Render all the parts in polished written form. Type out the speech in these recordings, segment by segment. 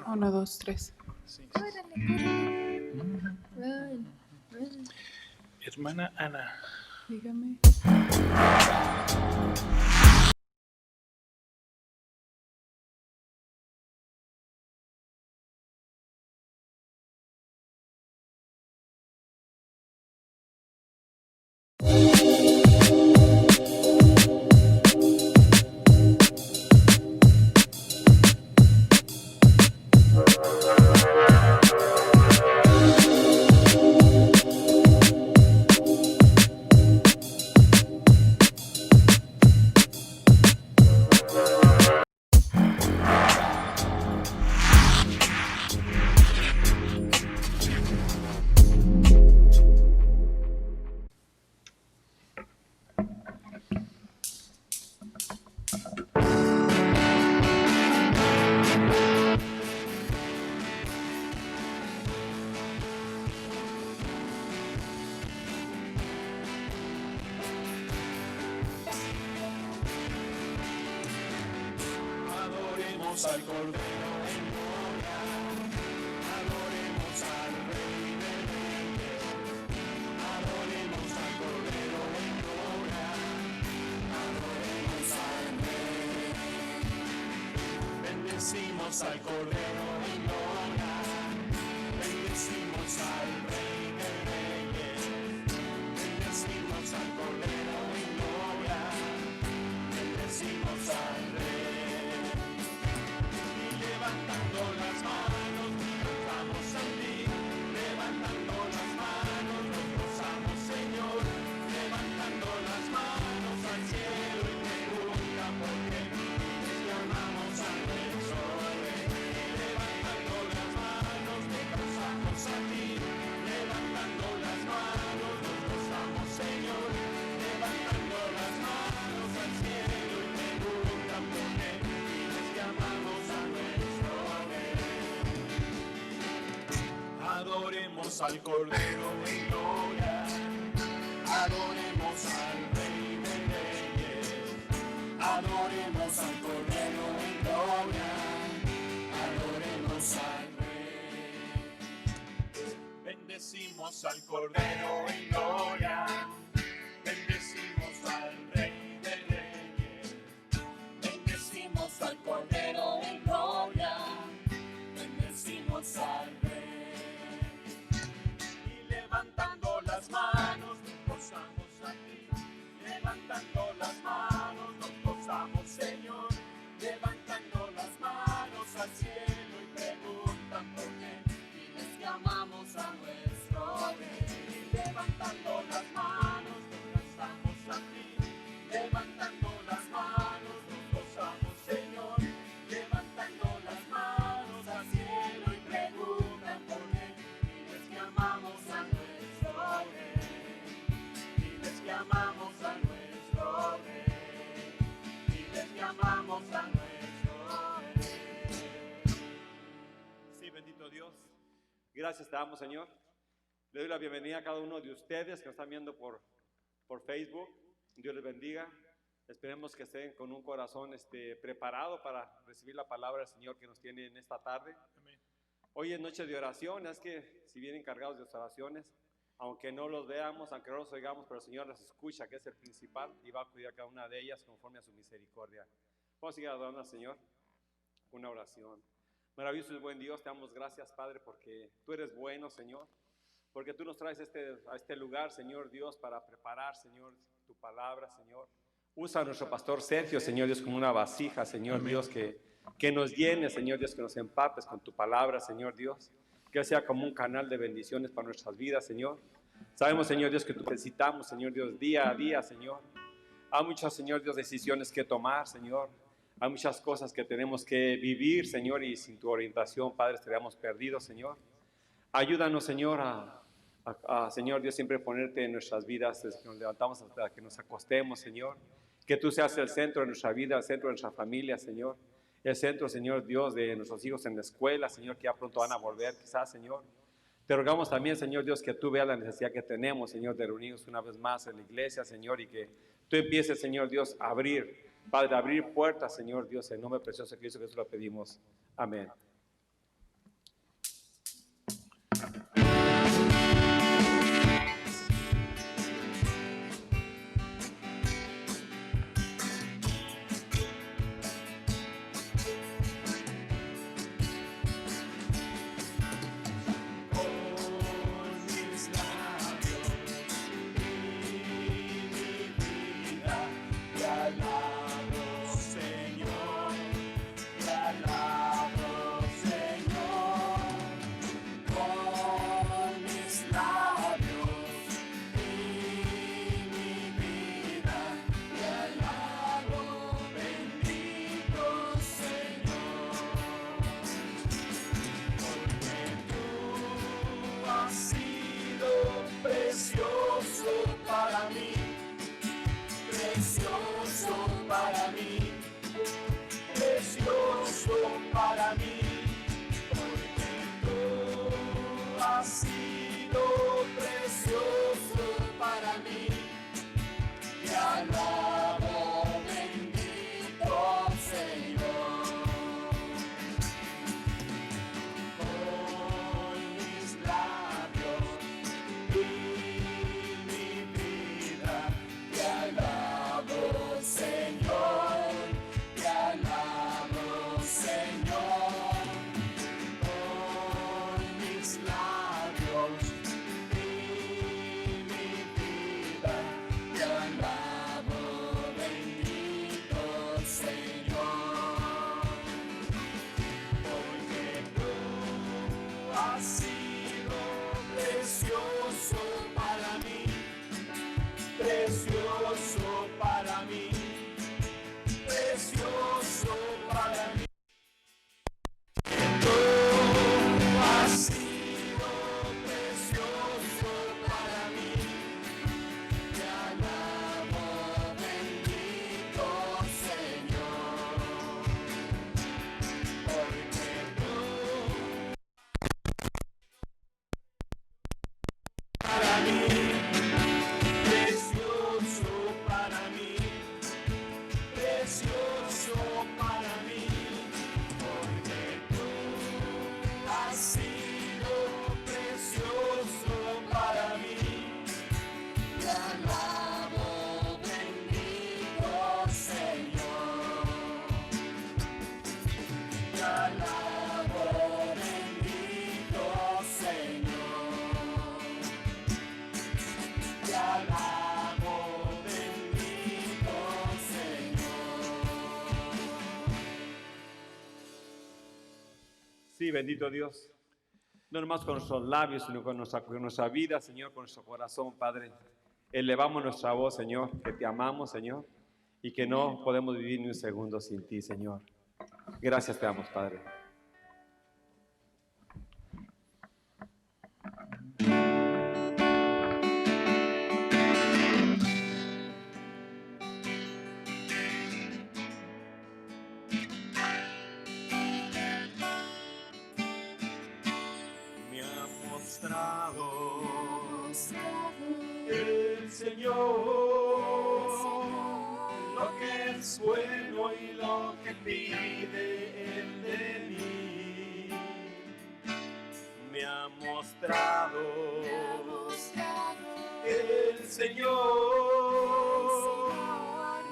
1, 2, 3. Sí. Córrele, córrele. Run, run. Hermana Ana. Dígame. Adoremos al Cordero en gloria, adoremos al Rey de Reyes, adoremos al Cordero en gloria, adoremos al Rey. Bendecimos al Cordero en gloria, bendecimos al Rey de Reyes, bendecimos al Cordero en gloria, bendecimos al Rey. Levantando las manos, nos vamos a ti. Levantando las manos, nos gozamos, Señor. Levantando las manos al cielo y pregunta por qué. Les llamamos a nuestro Rey. Levantando las manos, nos gozamos a ti. Levantando las manos, nos gozamos, Señor. Levantando las manos al cielo y pregunta por qué. Les llamamos a nuestro Rey. Adoremos al Cordero en gloria, adoremos al Rey de Reyes, adoremos al Cordero en gloria, adoremos al Rey. Bendecimos al Cordero en gloria, bendecimos al Rey de Reyes, bendecimos al Cordero en gloria, bendecimos al Rey. Y levantando las manos nos gozamos a ti, levantando las manos nos gozamos, Señor, levantando las manos al cielo y preguntan por qué, y les llamamos a nuestro Rey. Levantando las manos nos gozamos a ti, levantando las manos nos gozamos, Señor, levantando las manos al cielo y preguntan por qué, y les llamamos a nuestro Rey, y les llamamos a nuestro Rey, y les llamamos a nuestro Rey. Sí, bendito Dios. Gracias te damos, Señor. Le doy la bienvenida a cada uno de ustedes que nos están viendo por Facebook. Dios les bendiga. Esperemos que estén con un corazón preparado para recibir la palabra del Señor que nos tiene en esta tarde. Amén. Hoy es noche de oración, es que si vienen cargados de oraciones, aunque no los veamos, aunque no los oigamos, pero el Señor las escucha, que es el principal, y va a cuidar cada una de ellas conforme a su misericordia. Vamos a seguir adorando al Señor. Una oración. Maravilloso y buen Dios, te damos gracias, Padre, porque tú eres bueno, Señor, porque tú nos traes a este lugar, Señor Dios, para preparar, Señor, tu palabra, Señor. Usa a nuestro pastor Sergio, Señor Dios, como una vasija, Señor Dios, que nos llene, Señor Dios, que nos empapes con tu palabra, Señor Dios, que sea como un canal de bendiciones para nuestras vidas, Señor. Sabemos, Señor Dios, que tú necesitamos, Señor Dios, día a día, Señor. Hay muchas, Señor Dios, decisiones que tomar, Señor. Hay muchas cosas que tenemos que vivir, Señor, y sin tu orientación, Padre, estaríamos perdidos, Señor. Ayúdanos, Señor, Señor Dios, siempre ponerte en nuestras vidas, desde que nos levantamos hasta que nos acostemos, Señor. Que tú seas el centro de nuestra vida, el centro de nuestra familia, Señor. El centro, Señor Dios, de nuestros hijos en la escuela, Señor, que ya pronto van a volver, quizás, Señor. Te rogamos también, Señor Dios, que tú veas la necesidad que tenemos, Señor, de reunirnos una vez más en la iglesia, Señor, y que tú empieces, Señor Dios, a abrir, Padre, a abrir puertas, Señor Dios, en nombre precioso de Cristo, que eso lo pedimos. Amén. Sí, bendito Dios. No nomás con nuestros labios, sino con nuestra vida, Señor, con nuestro corazón, Padre. Elevamos nuestra voz, Señor, que te amamos, Señor, y que no podemos vivir ni un segundo sin ti, Señor. Gracias te damos, Padre. El Señor lo que es bueno y lo que pide Él de mí. Me ha mostrado el Señor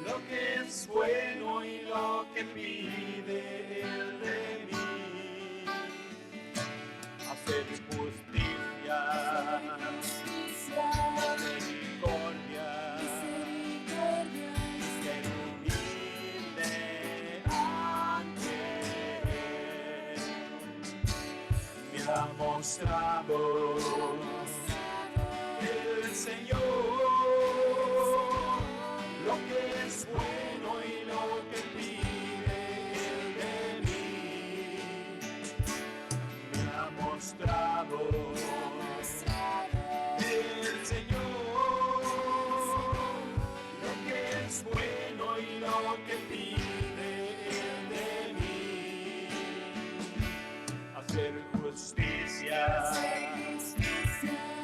lo que es bueno y lo que pide Él de mí. Hacer justicia, misericordia, ser humilde ante Él. Me ha mostrado el Señor lo que es bueno y lo que pide Él de mí. Me ha mostrado el Señor lo que es bueno y lo que pide Él de mí. Hacer justicia,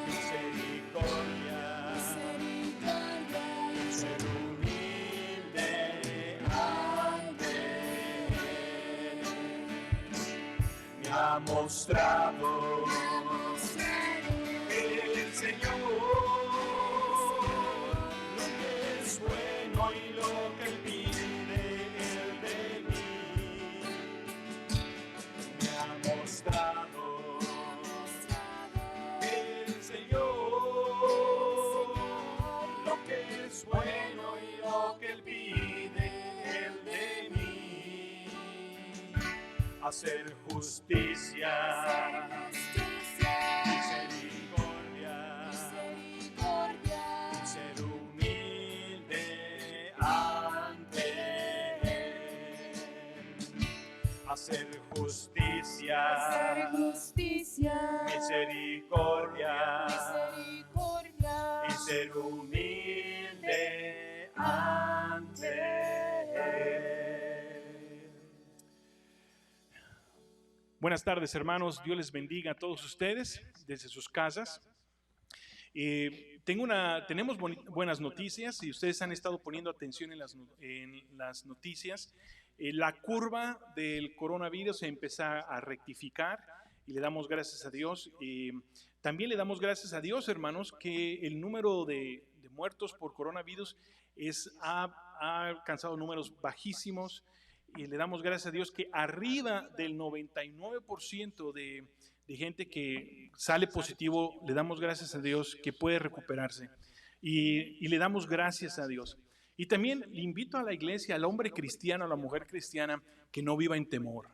misericordia, ser humilde ante Él. Me ha mostrado hacer justicia, misericordia, ser humilde ante Él, hacer justicia, misericordia, y ser humilde ante Él. Buenas tardes, hermanos. Dios les bendiga a todos ustedes desde sus casas. Tenemos buenas noticias y ustedes han estado poniendo atención en las noticias. La curva del coronavirus se empieza a rectificar y le damos gracias a Dios. También le damos gracias a Dios, hermanos, que el número de muertos por coronavirus ha alcanzado números bajísimos, y le damos gracias a Dios que arriba del 99% de gente que sale positivo, le damos gracias a Dios que puede recuperarse, y le damos gracias a Dios. Y también le invito a la iglesia, al hombre cristiano, a la mujer cristiana, que no viva en temor,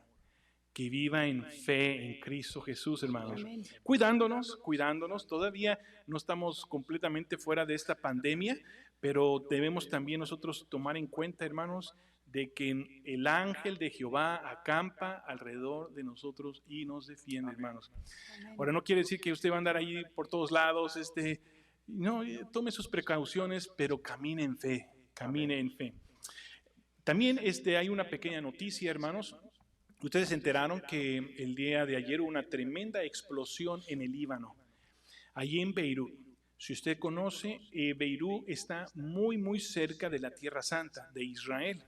que viva en fe en Cristo Jesús, hermanos. Amén. Cuidándonos. Todavía no estamos completamente fuera de esta pandemia, pero debemos también nosotros tomar en cuenta, hermanos, de que el ángel de Jehová acampa alrededor de nosotros y nos defiende, hermanos. Ahora, no quiere decir que usted va a andar ahí por todos lados, no, tome sus precauciones, pero camine en fe. También hay una pequeña noticia, hermanos. Ustedes se enteraron que el día de ayer hubo una tremenda explosión en el Líbano, allí en Beirut. Si usted conoce, Beirut está muy, muy cerca de la Tierra Santa, de Israel.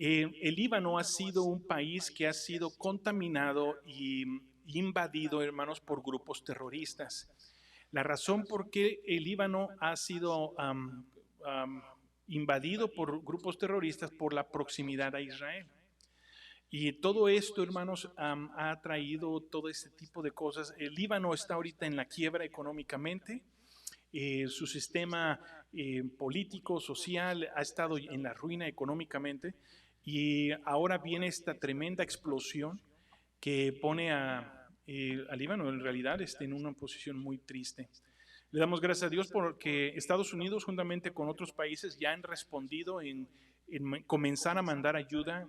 El Líbano ha sido un país que ha sido contaminado y invadido, hermanos, por grupos terroristas. La razón por qué el Líbano ha sido invadido por grupos terroristas por la proximidad a Israel. Y todo esto, hermanos, ha traído todo este tipo de cosas. El Líbano está ahorita en la quiebra económicamente. Su sistema político, social, ha estado en la ruina económicamente. Y ahora viene esta tremenda explosión que pone al Líbano en realidad en una posición muy triste. Le damos gracias a Dios porque Estados Unidos, juntamente con otros países, ya han respondido en comenzar a mandar ayuda.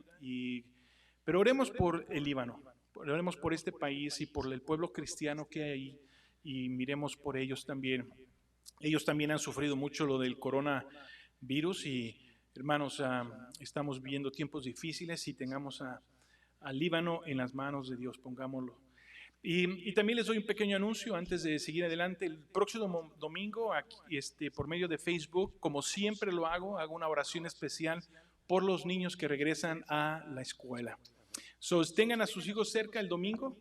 Pero oremos por el Líbano, oremos por este país y por el pueblo cristiano que hay ahí, y miremos por ellos también. Ellos también han sufrido mucho lo del coronavirus y, hermanos, estamos viviendo tiempos difíciles y tengamos al Líbano en las manos de Dios, pongámoslo. Y también les doy un pequeño anuncio antes de seguir adelante. El próximo domingo, aquí, por medio de Facebook, como siempre lo hago una oración especial por los niños que regresan a la escuela. Tengan a sus hijos cerca el domingo.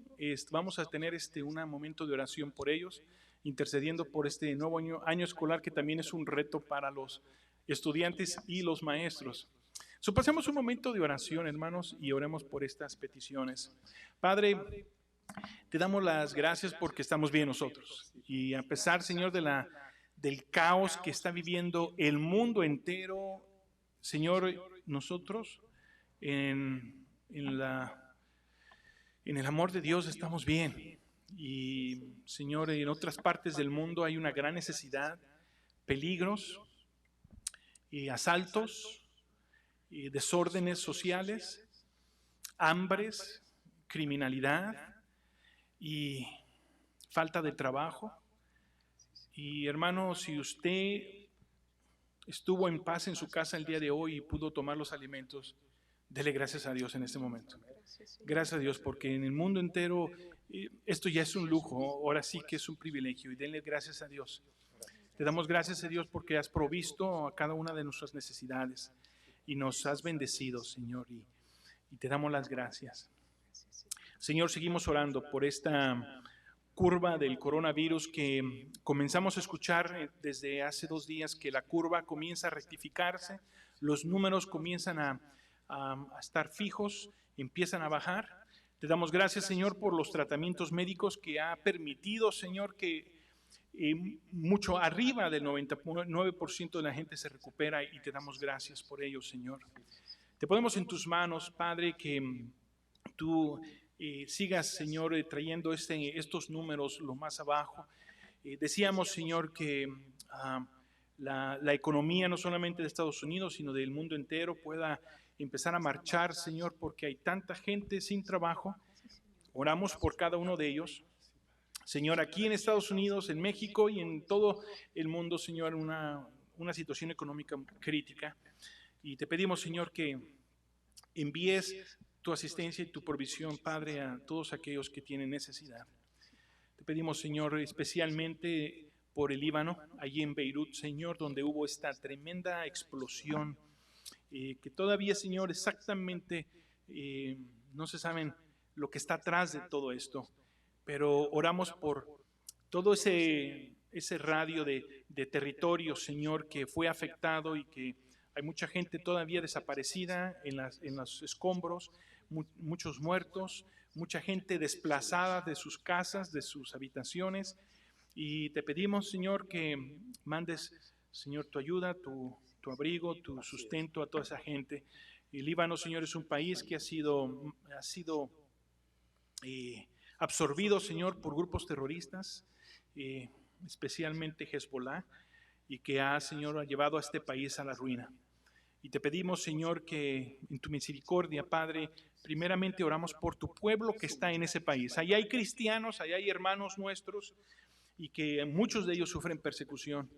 Vamos a tener un momento de oración por ellos, intercediendo por este nuevo año escolar, que también es un reto para los estudiantes y los maestros. Pasemos un momento de oración, hermanos, y oremos por estas peticiones. Padre, te damos las gracias porque estamos bien nosotros. Y a pesar, Señor, del caos que está viviendo el mundo entero, Señor, nosotros en el amor de Dios estamos bien. Y, Señor, en otras partes del mundo hay una gran necesidad, peligros, asaltos, desórdenes sociales, hambres, criminalidad y falta de trabajo. Y, hermano, si usted estuvo en paz en su casa el día de hoy y pudo tomar los alimentos, dele gracias a Dios en este momento. Gracias a Dios, porque en el mundo entero esto ya es un lujo, ahora sí que es un privilegio, y denle gracias a Dios. Te damos gracias a Dios porque has provisto a cada una de nuestras necesidades y nos has bendecido, Señor, y te damos las gracias. Señor, seguimos orando por esta curva del coronavirus que comenzamos a escuchar desde hace 2 días, que la curva comienza a rectificarse, los números comienzan a estar fijos, empiezan a bajar. Te damos gracias, Señor, por los tratamientos médicos que ha permitido, Señor, que mucho arriba del 99% de la gente se recupera, y te damos gracias por ello, Señor. Te ponemos en tus manos, Padre, que tú sigas, Señor, trayendo estos números lo más abajo. Decíamos, Señor, que la economía no solamente de Estados Unidos, sino del mundo entero pueda empezar a marchar, Señor, porque hay tanta gente sin trabajo. Oramos por cada uno de ellos. Señor, aquí en Estados Unidos, en México y en todo el mundo, Señor, una situación económica crítica. Y te pedimos, Señor, que envíes tu asistencia y tu provisión, Padre, a todos aquellos que tienen necesidad. Te pedimos, Señor, especialmente por el Líbano, allí en Beirut, Señor, donde hubo esta tremenda explosión, que todavía, Señor, exactamente no se saben lo que está atrás de todo esto, pero oramos por todo ese radio de territorio, Señor, que fue afectado y que hay mucha gente todavía desaparecida en los escombros, muchos muertos, mucha gente desplazada de sus casas, de sus habitaciones. Y te pedimos, Señor, que mandes, Señor, tu ayuda, tu abrigo, tu sustento a toda esa gente. El Líbano, Señor, es un país que ha sido absorbido, Señor, por grupos terroristas, especialmente Hezbollah, y que ha, Señor, llevado a este país a la ruina. Y te pedimos, Señor, que en tu misericordia, Padre, primeramente oramos por tu pueblo que está en ese país. Allá hay cristianos, allá hay hermanos nuestros, y que muchos de ellos sufren persecución.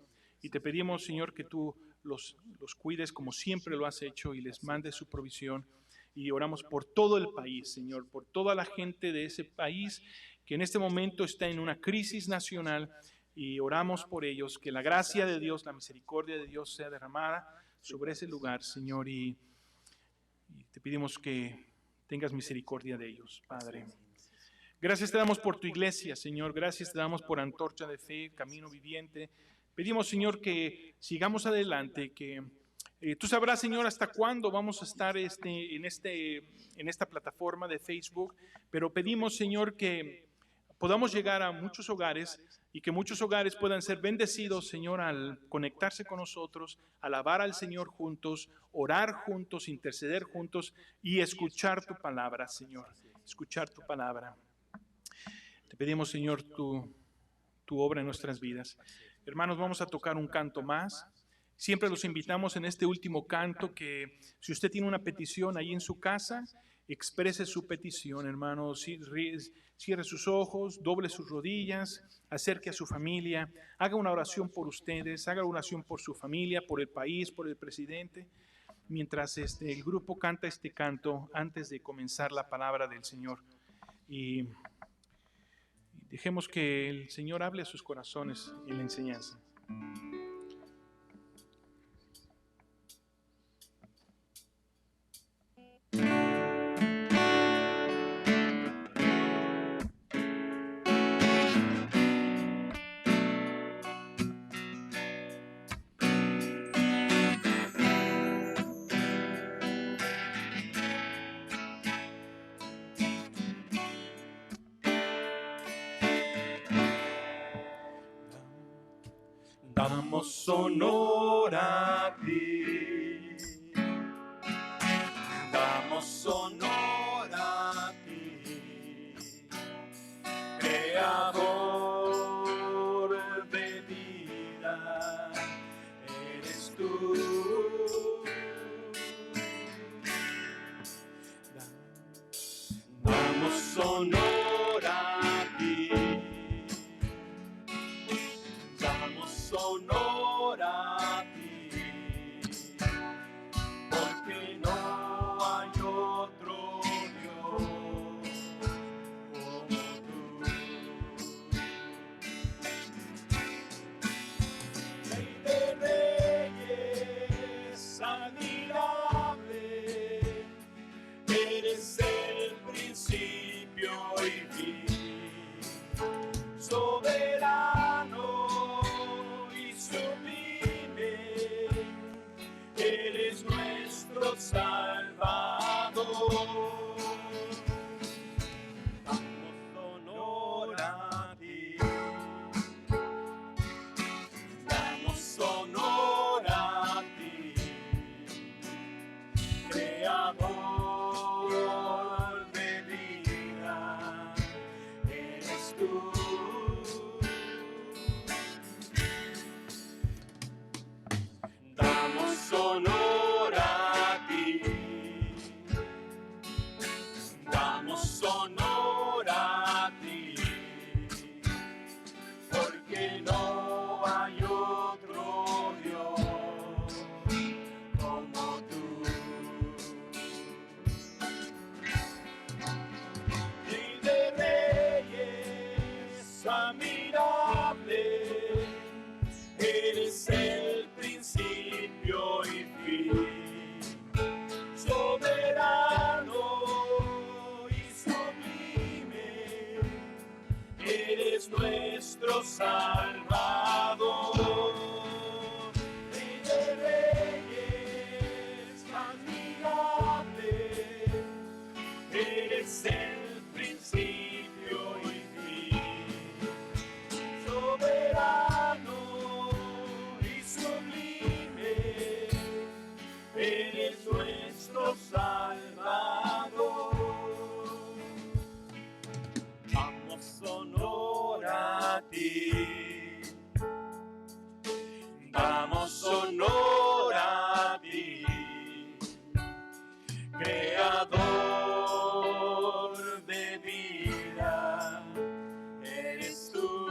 Y te pedimos, Señor, que tú los cuides como siempre lo has hecho y les mandes su provisión. Y oramos por todo el país, Señor, por toda la gente de ese país que en este momento está en una crisis nacional, y oramos por ellos, que la gracia de Dios, la misericordia de Dios sea derramada sobre ese lugar, Señor, y te pedimos que tengas misericordia de ellos, Padre. Gracias te damos por tu iglesia, Señor. Gracias te damos por Antorcha de Fe, Camino Viviente. Pedimos, Señor, que sigamos adelante, que tú sabrás, Señor, hasta cuándo vamos a estar en esta plataforma de Facebook, pero pedimos, Señor, que podamos llegar a muchos hogares y que muchos hogares puedan ser bendecidos, Señor, al conectarse con nosotros, alabar al Señor juntos, orar juntos, interceder juntos y escuchar tu palabra, Señor, escuchar tu palabra. Te pedimos, Señor, tu obra en nuestras vidas. Hermanos, vamos a tocar un canto más. Siempre los invitamos en este último canto que si usted tiene una petición ahí en su casa, exprese su petición, hermano. Cierre sus ojos, doble sus rodillas, acerque a su familia, haga una oración por ustedes, haga una oración por su familia, por el país, por el presidente, mientras el grupo canta este canto antes de comenzar la palabra del Señor. Y dejemos que el Señor hable a sus corazones en la enseñanza. Damos honor a ti, damos honor a ti, creador de vida, eres tú. Damos honor a ti. Honor a ti, nuestro Salvador. Rey de reyes, admirable, eres el principio y fin, soberano y sublime, eres nuestro Salvador. Damos honor a ti, damos honor a ti, Creador de vida, eres tú.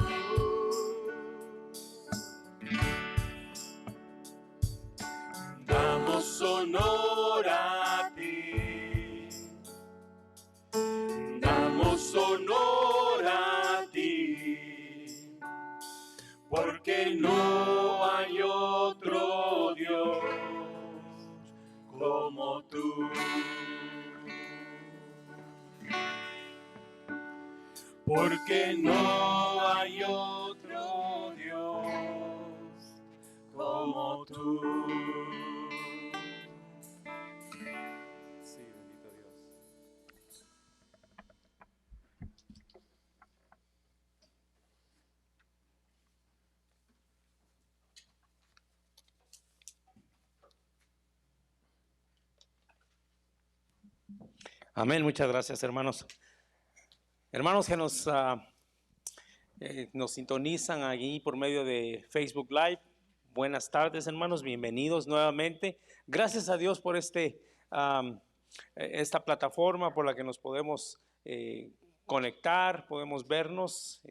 Damos honor a ti, damos honor a ti, porque no hay otro Dios como tú. Porque no hay otro Dios como tú. Sí, bendito Dios. Amén, muchas gracias, hermanos. Hermanos que nos sintonizan aquí por medio de Facebook Live. Buenas tardes, hermanos, bienvenidos nuevamente. Gracias a Dios por esta plataforma por la que nos podemos conectar, podemos vernos,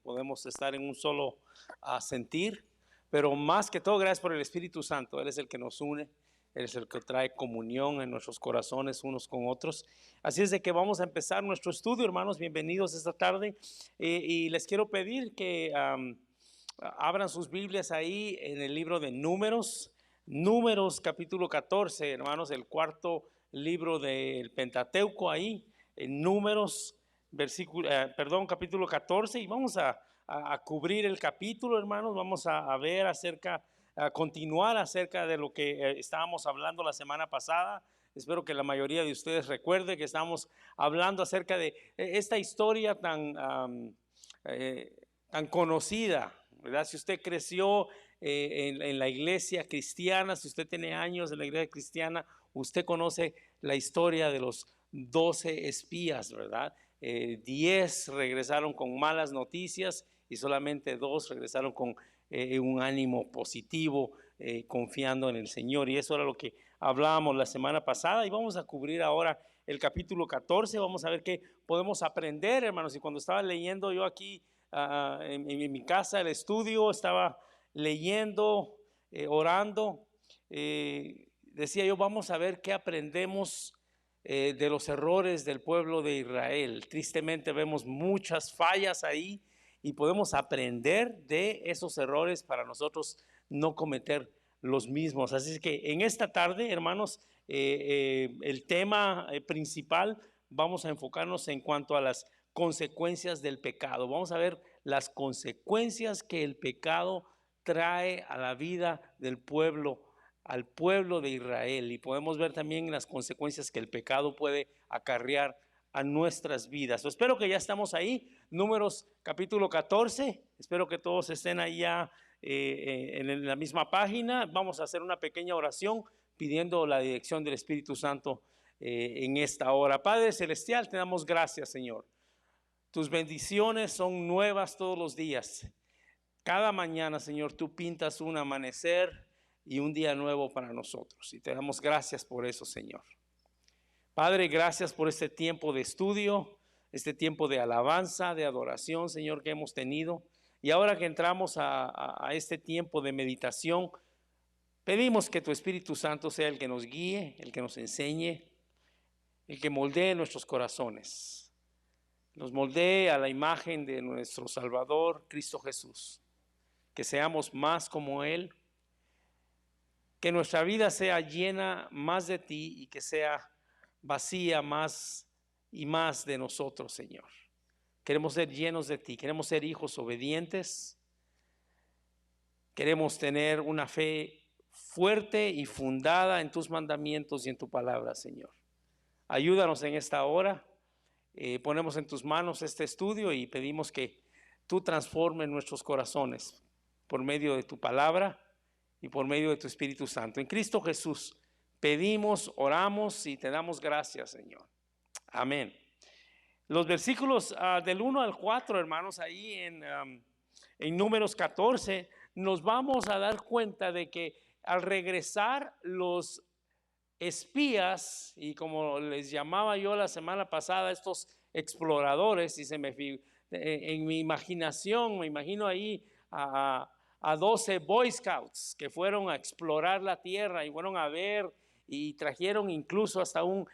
podemos estar en un solo sentir. Pero más que todo, gracias por el Espíritu Santo. Él es el que nos une. Él es el que trae comunión en nuestros corazones unos con otros. Así es de que vamos a empezar nuestro estudio, hermanos. Bienvenidos esta tarde. Y les quiero pedir que abran sus Biblias ahí en el libro de Números. Números capítulo 14, hermanos, el cuarto libro del Pentateuco ahí. En Números, capítulo 14. Y vamos a cubrir el capítulo, hermanos. Vamos a ver a continuar acerca de lo que estábamos hablando la semana pasada. Espero que la mayoría de ustedes recuerde que estamos hablando acerca de esta historia tan conocida, ¿verdad? Si usted creció en la iglesia cristiana, si usted tiene años en la iglesia cristiana, usted conoce la historia de los 12 espías, ¿verdad? 10 regresaron con malas noticias y solamente 2 regresaron con un ánimo positivo, confiando en el Señor. Y eso era lo que hablábamos la semana pasada. Y vamos a cubrir ahora el capítulo 14. Vamos a ver qué podemos aprender, hermanos. Y cuando estaba leyendo yo aquí en mi casa, el estudio, estaba leyendo, orando, decía yo, vamos a ver qué aprendemos de los errores del pueblo de Israel. Tristemente vemos muchas fallas ahí y podemos aprender de esos errores para nosotros no cometer los mismos. Así es que en esta tarde, hermanos, el tema principal, vamos a enfocarnos en cuanto a las consecuencias del pecado. Vamos a ver las consecuencias que el pecado trae a la vida del pueblo, al pueblo de Israel, y podemos ver también las consecuencias que el pecado puede acarrear a nuestras vidas. Espero que ya estamos ahí. Números capítulo 14. Espero que todos estén ahí ya en la misma página. Vamos a hacer una pequeña oración pidiendo la dirección del Espíritu Santo en esta hora. Padre Celestial, te damos gracias, Señor. Tus bendiciones son nuevas todos los días. Cada mañana, Señor, tú pintas un amanecer y un día nuevo para nosotros. Y te damos gracias por eso, Señor. Padre, gracias por este tiempo de estudio, este tiempo de alabanza, de adoración, Señor, que hemos tenido. Y ahora que entramos a este tiempo de meditación, pedimos que tu Espíritu Santo sea el que nos guíe, el que nos enseñe, el que moldee nuestros corazones. Nos moldee a la imagen de nuestro Salvador, Cristo Jesús. Que seamos más como Él. Que nuestra vida sea llena más de ti y que sea vacía más y más de nosotros, Señor. Queremos ser llenos de ti, queremos ser hijos obedientes, queremos tener una fe fuerte y fundada en tus mandamientos y en tu palabra, Señor. Ayúdanos en esta hora. Ponemos en tus manos este estudio y pedimos que tú transformes nuestros corazones por medio de tu palabra y por medio de tu Espíritu Santo. En Cristo Jesús pedimos, oramos y te damos gracias, Señor. Amén. Los versículos del 1 al 4, hermanos, ahí en Números 14, nos vamos a dar cuenta de que al regresar los espías, y como les llamaba yo la semana pasada, estos exploradores, y en mi imaginación, me imagino ahí a 12 Boy Scouts que fueron a explorar la tierra y fueron a ver y trajeron incluso hasta un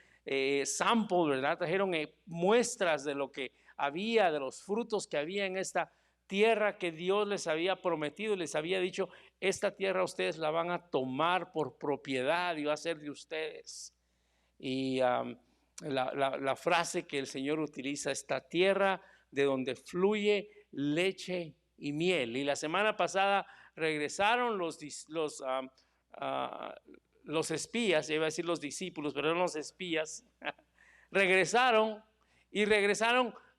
sample, ¿verdad? Trajeron muestras de lo que había, de los frutos que había en esta tierra que Dios les había prometido, les había dicho: esta tierra ustedes la van a tomar por propiedad y va a ser de ustedes. Y la frase que el Señor utiliza: esta tierra de donde fluye leche y miel. Y la semana pasada regresaron los espías, iba a decir los discípulos, pero eran los espías, regresaron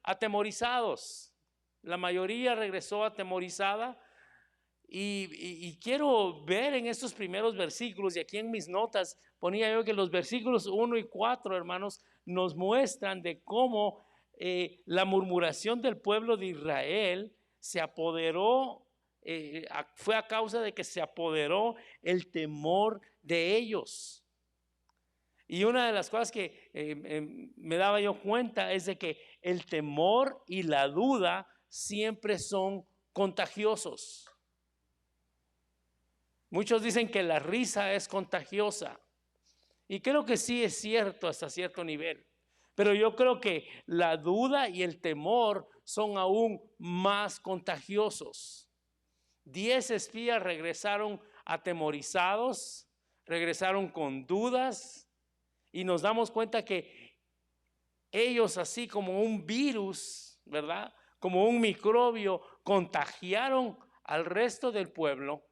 atemorizados. La mayoría regresó atemorizada. Y quiero ver en estos primeros versículos, y aquí en mis notas ponía yo que los versículos 1 y 4, hermanos, nos muestran de cómo la murmuración del pueblo de Israel se apoderó, fue a causa de que se apoderó el temor de ellos. Y una de las cosas que me daba yo cuenta es de que el temor y la duda siempre son contagiosos. Muchos dicen que la risa es contagiosa, y creo que sí es cierto hasta cierto nivel, pero yo creo que la duda y el temor son aún más contagiosos. 10 espías regresaron atemorizados, regresaron con dudas, y nos damos cuenta que ellos, así como un virus, ¿verdad?, como un microbio, contagiaron al resto del pueblo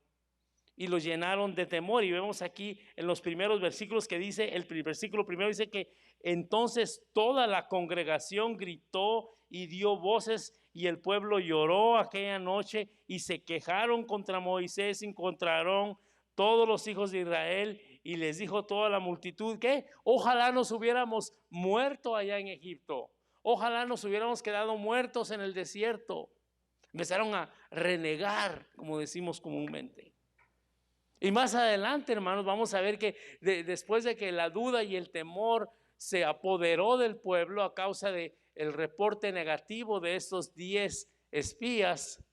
y los llenaron de temor. Y vemos aquí en los primeros versículos que dice, el versículo primero dice que entonces toda la congregación gritó y dio voces, y el pueblo lloró aquella noche y se quejaron contra Moisés y contra Aarón todos los hijos de Israel, y les dijo toda la multitud que ojalá nos hubiéramos muerto allá en Egipto, ojalá nos hubiéramos quedado muertos en el desierto. Empezaron a renegar, como decimos comúnmente. Y más adelante, hermanos, vamos a ver que después de que la duda y el temor se apoderó del pueblo a causa del reporte negativo de estos 10 espías,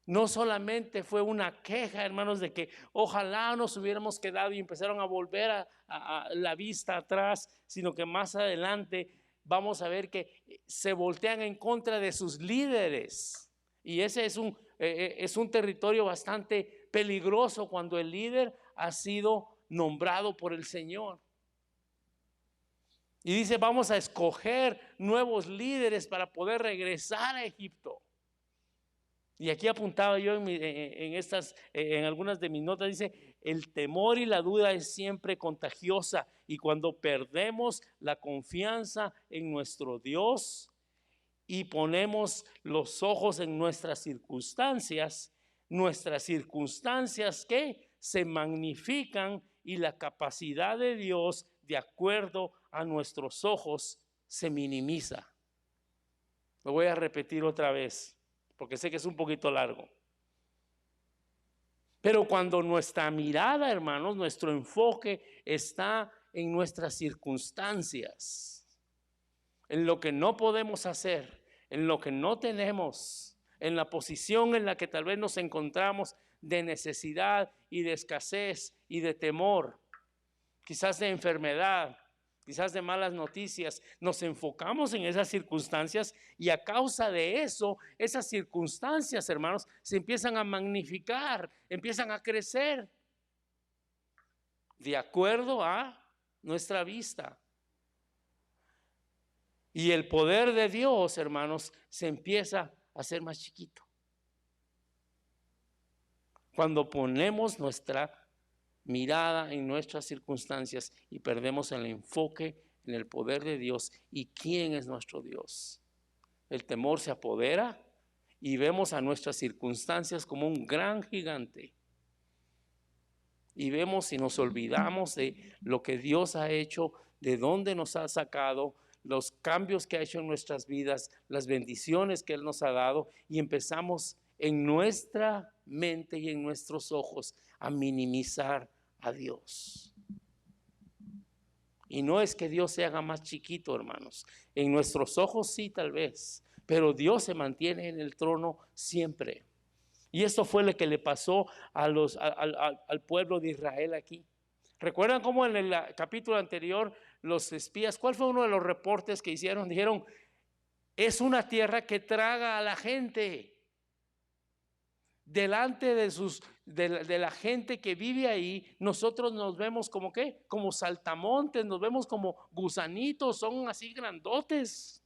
no solamente fue una queja, hermanos, de que ojalá nos hubiéramos quedado, y empezaron a volver a la vista atrás, sino que más adelante vamos a ver que se voltean en contra de sus líderes. Y ese es un territorio bastante peligroso cuando el líder ha sido nombrado por el Señor. Y dice: vamos a escoger nuevos líderes para poder regresar a Egipto. Y aquí apuntaba yo en algunas de mis notas, dice: el temor y la duda es siempre contagiosa, y cuando perdemos la confianza en nuestro Dios y ponemos los ojos en nuestras circunstancias que se magnifican, y la capacidad de Dios, de acuerdo a nuestros ojos, se minimiza. Lo voy a repetir otra vez, porque sé que es un poquito largo. Pero cuando nuestra mirada, hermanos, nuestro enfoque está en nuestras circunstancias, en lo que no podemos hacer, en lo que no tenemos, en la posición en la que tal vez nos encontramos de necesidad y de escasez y de temor, quizás de enfermedad, quizás de malas noticias, nos enfocamos en esas circunstancias, y a causa de eso, esas circunstancias, hermanos, se empiezan a magnificar, empiezan a crecer de acuerdo a nuestra vista. Y el poder de Dios, hermanos, se empieza a hacer más chiquito. Cuando ponemos nuestra mirada en nuestras circunstancias y perdemos el enfoque en el poder de Dios y quién es nuestro Dios. El temor se apodera y vemos a nuestras circunstancias como un gran gigante. Y vemos y nos olvidamos de lo que Dios ha hecho, de dónde nos ha sacado, los cambios que ha hecho en nuestras vidas, las bendiciones que Él nos ha dado, y empezamos en nuestra mente y en nuestros ojos a minimizar a Dios. Y no es que Dios se haga más chiquito, hermanos. En nuestros ojos sí, tal vez, pero Dios se mantiene en el trono siempre. Y esto fue lo que le pasó al pueblo de Israel aquí. ¿Recuerdan cómo en el capítulo anterior los espías, cuál fue uno de los reportes que hicieron? Dijeron, es una tierra que traga a la gente. Delante de la gente que vive ahí, nosotros nos vemos como ¿qué? Como saltamontes, nos vemos como gusanitos, son así grandotes.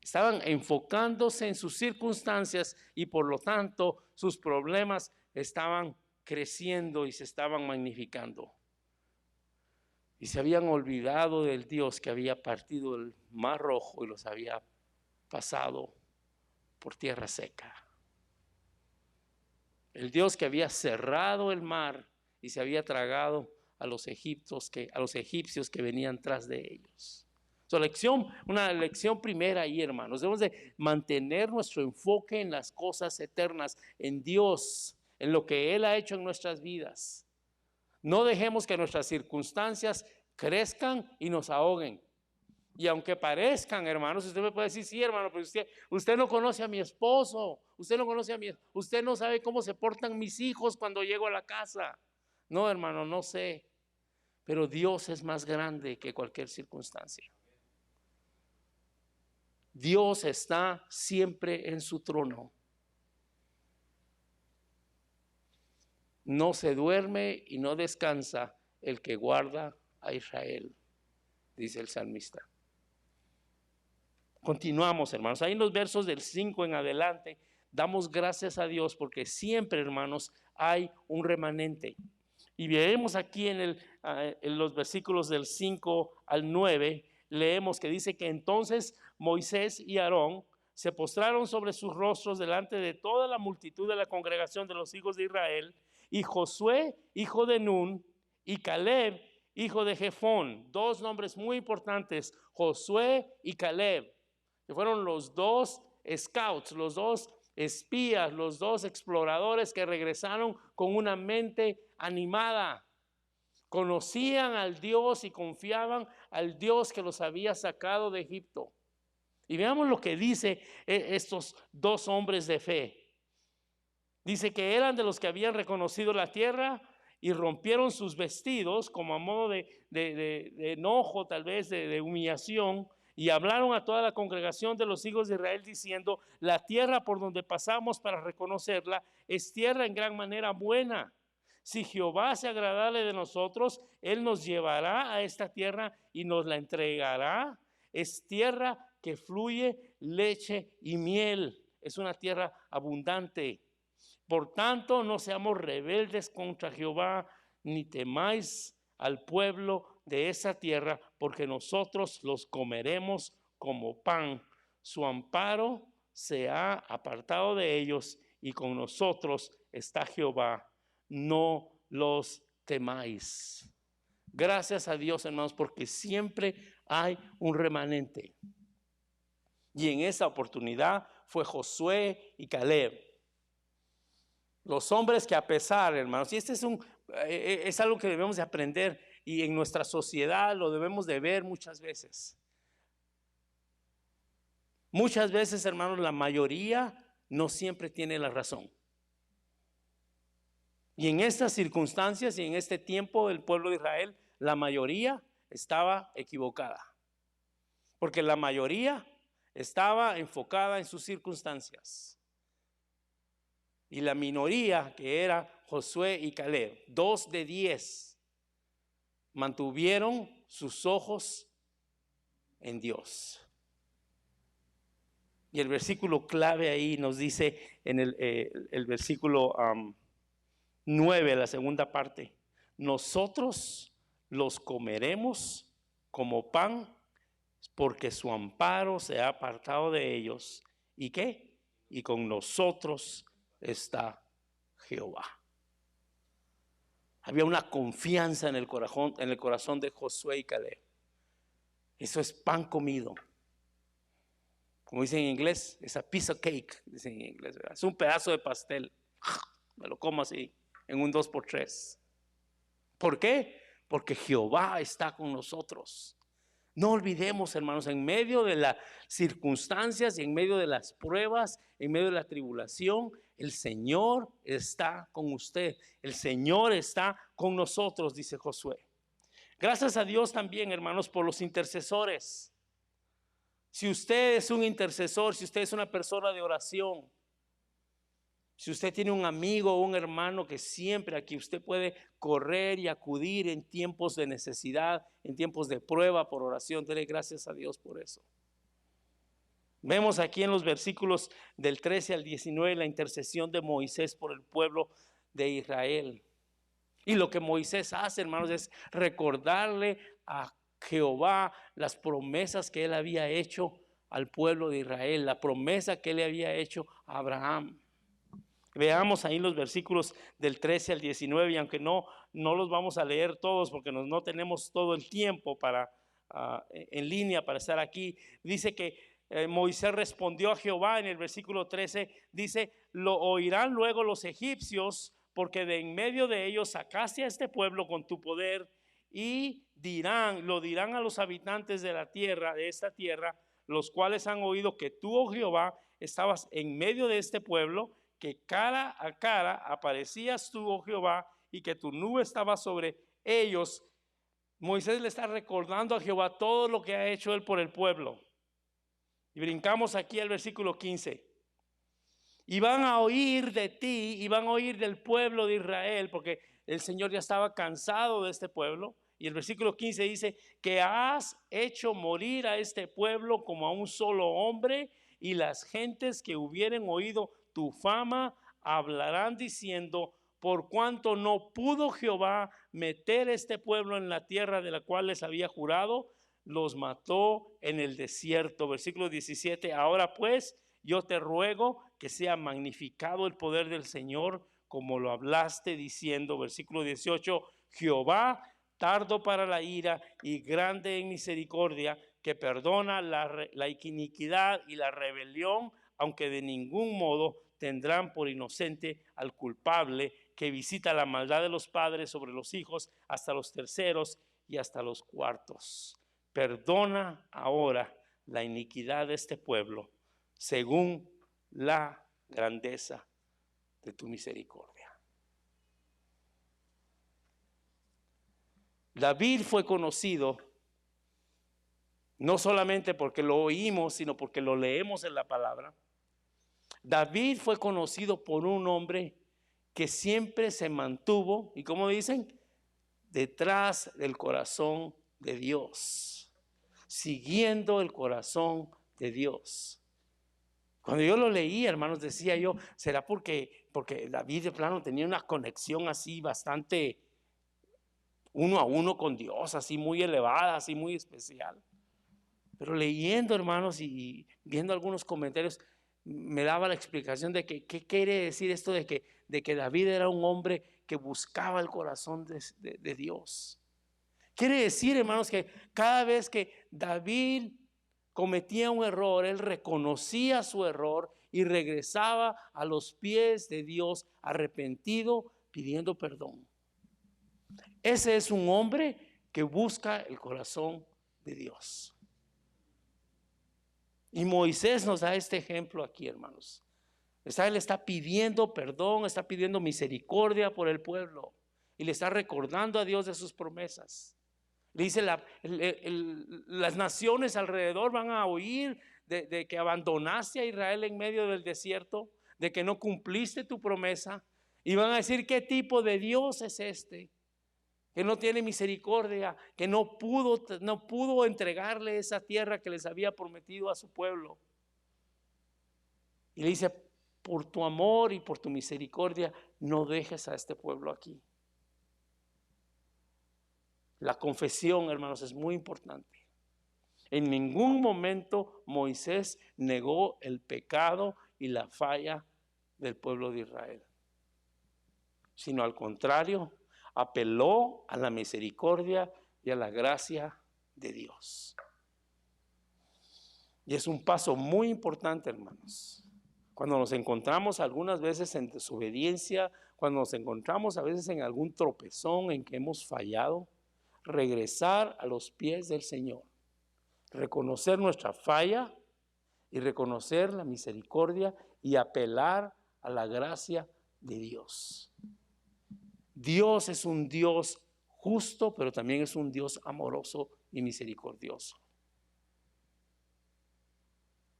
Estaban enfocándose en sus circunstancias y por lo tanto sus problemas estaban creciendo y se estaban magnificando. Y se habían olvidado del Dios que había partido el mar rojo y los había pasado por tierra seca. El Dios que había cerrado el mar y se había tragado a los egipcios que venían tras de ellos. Una lección primera ahí, hermanos. Debemos de mantener nuestro enfoque en las cosas eternas, en Dios, en lo que Él ha hecho en nuestras vidas. No dejemos que nuestras circunstancias crezcan y nos ahoguen. Y aunque parezcan, hermanos, usted me puede decir, sí, hermano, pero usted no conoce a mi esposo, usted no sabe cómo se portan mis hijos cuando llego a la casa. No, hermano, no sé. Pero Dios es más grande que cualquier circunstancia. Dios está siempre en su trono. No se duerme y no descansa el que guarda a Israel, dice el salmista. Continuamos, hermanos. Ahí en los versos del 5 en adelante, damos gracias a Dios porque siempre, hermanos, hay un remanente. Y veremos aquí en los versículos del 5 al 9, leemos que dice que entonces Moisés y Aarón se postraron sobre sus rostros delante de toda la multitud de la congregación de los hijos de Israel, y Josué, hijo de Nun, y Caleb, hijo de Jefón, dos nombres muy importantes, Josué y Caleb, que fueron los dos scouts, los dos espías, los dos exploradores que regresaron con una mente animada. Conocían al Dios y confiaban al Dios que los había sacado de Egipto. Y veamos lo que dice estos dos hombres de fe. Dice que eran de los que habían reconocido la tierra y rompieron sus vestidos como a modo de enojo, tal vez de humillación, y hablaron a toda la congregación de los hijos de Israel diciendo, la tierra por donde pasamos para reconocerla es tierra en gran manera buena. Si Jehová se agradare de nosotros, Él nos llevará a esta tierra y nos la entregará. Es tierra que fluye leche y miel. Es una tierra abundante. Por tanto, no seamos rebeldes contra Jehová, ni temáis al pueblo de esa tierra, porque nosotros los comeremos como pan. Su amparo se ha apartado de ellos y con nosotros está Jehová. No los temáis. Gracias a Dios, hermanos, porque siempre hay un remanente. Y en esa oportunidad fue Josué y Caleb. Los hombres que a pesar, hermanos, y este es algo que debemos de aprender y en nuestra sociedad lo debemos de ver muchas veces. Muchas veces, hermanos, la mayoría no siempre tiene la razón. Y en estas circunstancias y en este tiempo del pueblo de Israel, la mayoría estaba equivocada. Porque la mayoría estaba enfocada en sus circunstancias. Y la minoría, que era Josué y Caleb, 2 de 10, mantuvieron sus ojos en Dios. Y el versículo clave ahí nos dice en el versículo 9, la segunda parte: nosotros los comeremos como pan, porque su amparo se ha apartado de ellos. ¿Y qué? Y con nosotros está Jehová. Había una confianza en el corazón de Josué y Caleb. Eso es pan comido. Como dicen en inglés, es a piece of cake, dicen en inglés, ¿verdad? Es un pedazo de pastel. Me lo como así, en un 2x3. ¿Por qué? Porque Jehová está con nosotros. No olvidemos, hermanos, en medio de las circunstancias y en medio de las pruebas, en medio de la tribulación, el Señor está con usted. El Señor está con nosotros, dice Josué. Gracias a Dios también, hermanos, por los intercesores. Si usted es un intercesor, si usted es una persona de oración, si usted tiene un amigo o un hermano que siempre aquí usted puede correr y acudir en tiempos de necesidad, en tiempos de prueba por oración, dele gracias a Dios por eso. Vemos aquí en los versículos del 13 al 19 la intercesión de Moisés por el pueblo de Israel. Y lo que Moisés hace, hermanos, es recordarle a Jehová las promesas que él había hecho al pueblo de Israel, la promesa que él le había hecho a Abraham. Veamos ahí los versículos del 13 al 19, y aunque no los vamos a leer todos porque no tenemos todo el tiempo en línea para estar aquí, dice que Moisés respondió a Jehová en el versículo 13, dice: lo oirán luego los egipcios, porque de en medio de ellos sacaste a este pueblo con tu poder, y lo dirán a los habitantes de esta tierra, los cuales han oído que tú, oh Jehová, estabas en medio de este pueblo, que cara a cara aparecías tú, oh Jehová, y que tu nube estaba sobre ellos. Moisés le está recordando a Jehová todo lo que ha hecho él por el pueblo. Y brincamos aquí al versículo 15. Y van a oír de ti, y van a oír del pueblo de Israel, porque el Señor ya estaba cansado de este pueblo. Y el versículo 15 dice que has hecho morir a este pueblo como a un solo hombre, y las gentes que hubieren oído tu fama hablarán diciendo: por cuanto no pudo Jehová meter este pueblo en la tierra de la cual les había jurado, los mató en el desierto. Versículo 17, ahora pues yo te ruego que sea magnificado el poder del Señor, como lo hablaste diciendo. Versículo 18, Jehová tardo para la ira y grande en misericordia, que perdona la iniquidad y la rebelión, aunque de ningún modo tendrán por inocente al culpable, que visita la maldad de los padres sobre los hijos hasta los terceros y hasta los cuartos. Perdona ahora la iniquidad de este pueblo, según la grandeza de tu misericordia. David fue conocido no solamente porque lo oímos, sino porque lo leemos en la palabra. David fue conocido por un hombre que siempre se mantuvo, y como dicen, detrás del corazón de Dios, siguiendo el corazón de Dios. Cuando yo lo leí, hermanos, decía yo, ¿será porque David de plano tenía una conexión así bastante uno a uno con Dios, así muy elevada, así muy especial? Pero leyendo, hermanos, y viendo algunos comentarios, me daba la explicación de que qué quiere decir esto de que David era un hombre que buscaba el corazón de Dios. Quiere decir, hermanos, que cada vez que David cometía un error, él reconocía su error y regresaba a los pies de Dios arrepentido, pidiendo perdón. Ese es un hombre que busca el corazón de Dios. Y Moisés nos da este ejemplo aquí, hermanos. Él está pidiendo perdón, está pidiendo misericordia por el pueblo y le está recordando a Dios de sus promesas. Le dice, las naciones alrededor van a oír de que abandonaste a Israel en medio del desierto, de que no cumpliste tu promesa, y van a decir: ¿qué tipo de Dios es este? Que no tiene misericordia, que no pudo entregarle esa tierra que les había prometido a su pueblo. Y le dice, por tu amor y por tu misericordia, no dejes a este pueblo aquí. La confesión, hermanos, es muy importante. En ningún momento Moisés negó el pecado y la falla del pueblo de Israel, sino al contrario, apeló a la misericordia y a la gracia de Dios. Y es un paso muy importante, hermanos. Cuando nos encontramos algunas veces en desobediencia, cuando nos encontramos a veces en algún tropezón en que hemos fallado, regresar a los pies del Señor, reconocer nuestra falla y reconocer la misericordia y apelar a la gracia de Dios. Dios es un Dios justo, pero también es un Dios amoroso y misericordioso.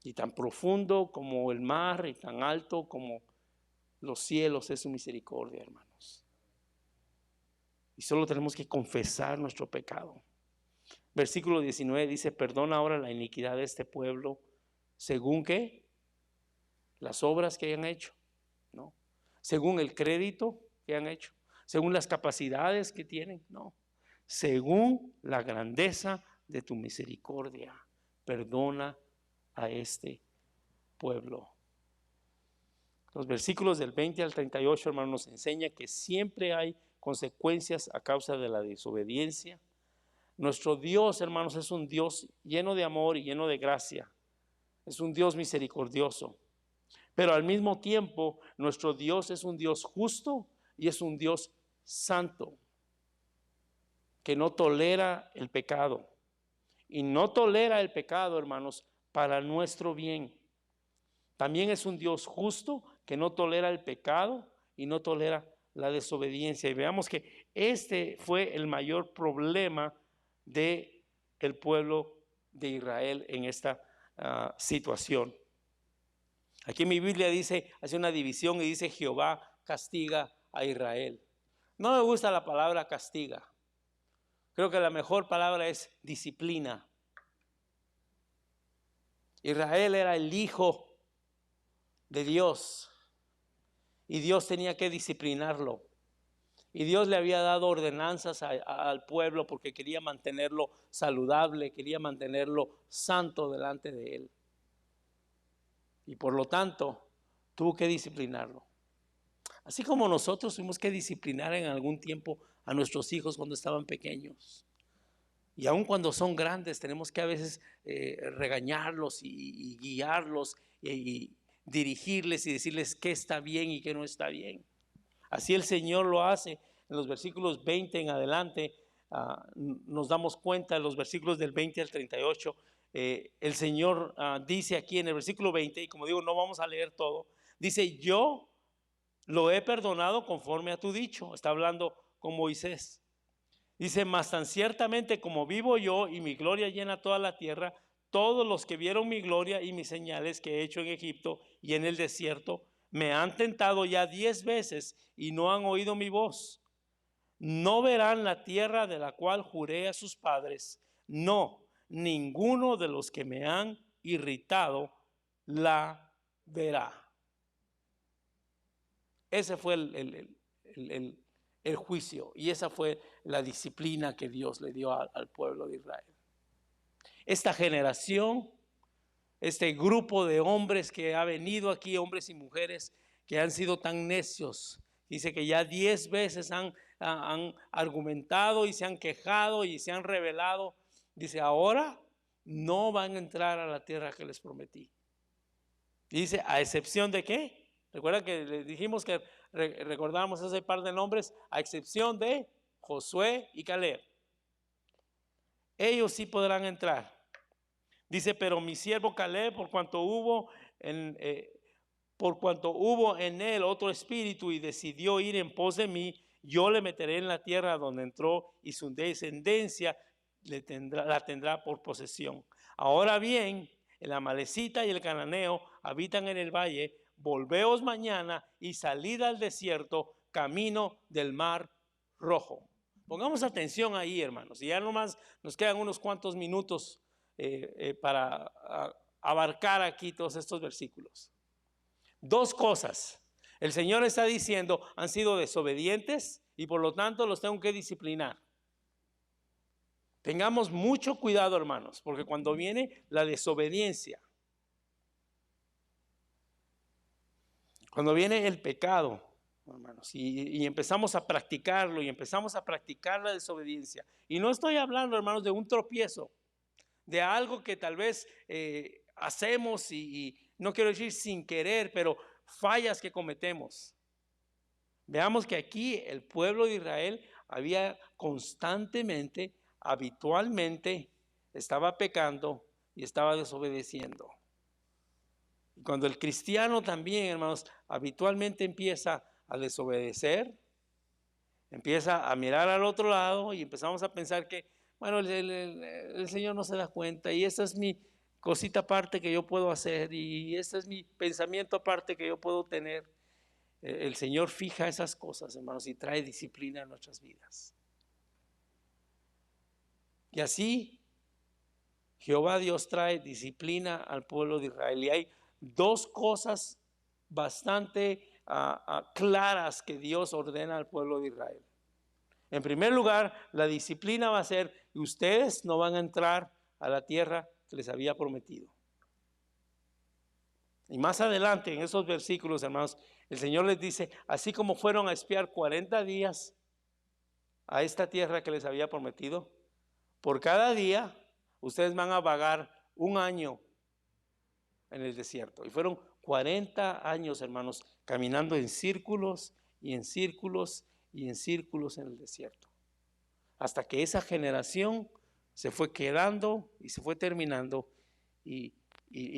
Y tan profundo como el mar y tan alto como los cielos es su misericordia, hermanos. Y solo tenemos que confesar nuestro pecado. Versículo 19 dice, perdona ahora la iniquidad de este pueblo, ¿según qué? Las obras que hayan hecho, ¿no? Según el crédito que han hecho, según las capacidades que tienen, no. Según la grandeza de tu misericordia, perdona a este pueblo. Los versículos del 20 al 38, hermanos, nos enseña que siempre hay consecuencias a causa de la desobediencia. Nuestro Dios, hermanos, es un Dios lleno de amor y lleno de gracia. Es un Dios misericordioso. Pero al mismo tiempo, nuestro Dios es un Dios justo y es un Dios santo, que no tolera el pecado. Y no tolera el pecado, hermanos, para nuestro bien. También es un Dios justo que no tolera el pecado y no tolera la desobediencia. Y veamos que este fue el mayor problema del pueblo de Israel en esta situación. Aquí en mi Biblia dice, hace una división y dice Jehová castiga a Israel. No me gusta la palabra castiga. Creo que la mejor palabra es disciplina. Israel era el hijo de Dios y Dios tenía que disciplinarlo. Y Dios le había dado ordenanzas al pueblo porque quería mantenerlo saludable, quería mantenerlo santo delante de él. Y por lo tanto, tuvo que disciplinarlo. Así como nosotros tuvimos que disciplinar en algún tiempo a nuestros hijos cuando estaban pequeños. Y aun cuando son grandes, tenemos que a veces regañarlos y guiarlos y dirigirles y decirles qué está bien y qué no está bien. Así el Señor lo hace. En los versículos 20 en adelante, nos damos cuenta, en los versículos del 20 al 38, el Señor dice aquí en el versículo 20, y como digo, no vamos a leer todo, dice, yo lo he perdonado conforme a tu dicho. Está hablando con Moisés. Dice, mas tan ciertamente como vivo yo y mi gloria llena toda la tierra, todos los que vieron mi gloria y mis señales que he hecho en Egipto y en el desierto, me han tentado ya 10 veces y no han oído mi voz. No verán la tierra de la cual juré a sus padres. No, ninguno de los que me han irritado la verá. Ese fue el juicio y esa fue la disciplina que Dios le dio al pueblo de Israel. Esta generación, este grupo de hombres que ha venido aquí, hombres y mujeres que han sido tan necios, dice que ya 10 veces han argumentado y se han quejado y se han rebelado. Dice, ahora no van a entrar a la tierra que les prometí. Dice, ¿a excepción de qué? Recuerda que les dijimos que recordamos ese par de nombres, a excepción de Josué y Caleb. Ellos sí podrán entrar. Dice, pero mi siervo Caleb, por cuanto hubo en él otro espíritu y decidió ir en pos de mí, yo le meteré en la tierra donde entró y su descendencia la tendrá por posesión. Ahora bien, el amalecita y el cananeo habitan en el valle. Volveos mañana y salid al desierto, camino del mar Rojo. Pongamos atención ahí, hermanos, y ya nomás nos quedan unos cuantos minutos para abarcar aquí todos estos versículos. Dos cosas. El Señor está diciendo, han sido desobedientes y por lo tanto los tengo que disciplinar. Tengamos mucho cuidado, hermanos, porque cuando viene la desobediencia, cuando viene el pecado, hermanos, y empezamos a practicarlo y empezamos a practicar la desobediencia, y no estoy hablando, hermanos, de un tropiezo, de algo que tal vez hacemos y no quiero decir sin querer, pero fallas que cometemos. Veamos que aquí el pueblo de Israel había constantemente, habitualmente, estaba pecando y estaba desobedeciendo. Y cuando el cristiano también, hermanos, habitualmente empieza a desobedecer, empieza a mirar al otro lado y empezamos a pensar que, bueno, el Señor no se da cuenta y esa es mi cosita aparte que yo puedo hacer y ese es mi pensamiento aparte que yo puedo tener. El Señor fija esas cosas, hermanos, y trae disciplina a nuestras vidas. Y así Jehová Dios trae disciplina al pueblo de Israel. Y hay dos cosas bastante claras que Dios ordena al pueblo de Israel. En primer lugar, la disciplina va a ser que ustedes no van a entrar a la tierra que les había prometido. Y más adelante en esos versículos, hermanos, el Señor les dice, así como fueron a espiar 40 días a esta tierra que les había prometido, por cada día ustedes van a vagar un año en el desierto. Y fueron 40 años, hermanos, caminando en círculos y en círculos y en círculos en el desierto. Hasta que esa generación se fue quedando y se fue terminando y